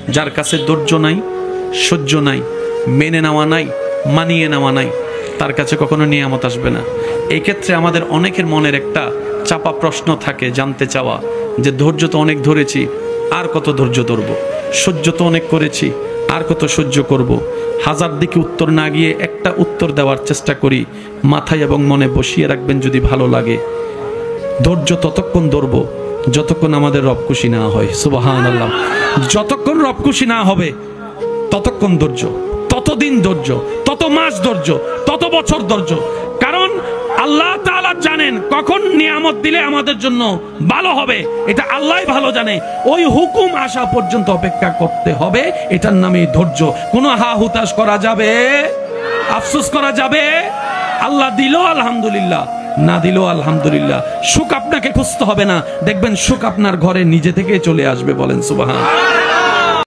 যার কাছে ধৈর্য নাই, সহ্য নাই, মেনে নেওয়া নাই, মানিয়ে নেওয়া নাই, তার কাছে কখনো নিয়ামত আসবে না। এই ক্ষেত্রে আমাদের অনেকের মনের একটা চাপা প্রশ্ন থাকে, জানতে চাওয়া যে ধৈর্য তো অনেক ধরেছি, আর কত ধৈর্য ধরব, সহ্য তো অনেক করেছি, আর কত সহ্য করব। হাজার দিকে উত্তর না গিয়ে একটা উত্তর দেওয়ার চেষ্টা করি, মাথায় এবং মনে বসিয়ে রাখবেন যদি ভালো লাগে। ধৈর্য ততক্ষণ ধরব যতক্ষণ আমাদের রব খুশি না হয়। সুবহানাল্লাহ। যতক্ষণ রব খুশি না হবে ততক্ষণ ধৈর্য, ততদিন ধৈর্য, তত মাস ধৈর্য, তত বছর ধৈর্য। কারণ আল্লাহ তাআলা জানেন কখন নিয়ামত দিলে আমাদের জন্য ভালো হবে, এটা আল্লাহই ভালো জানে। ওই হুকুম আসা পর্যন্ত অপেক্ষা করতে হবে, এটার নামই ধৈর্য। কোনো হা হুতাশ করা যাবে, আফসোস করা যাবে? আল্লাহ দিল আলহামদুলিল্লাহ, না দিল আলহামদুলিল্লাহ। সুখ আপনাকে খুঁজতে হবে না, দেখবেন সুখ আপনার ঘরে নিজে থেকে চলে আসবে। বলেন সুবহান।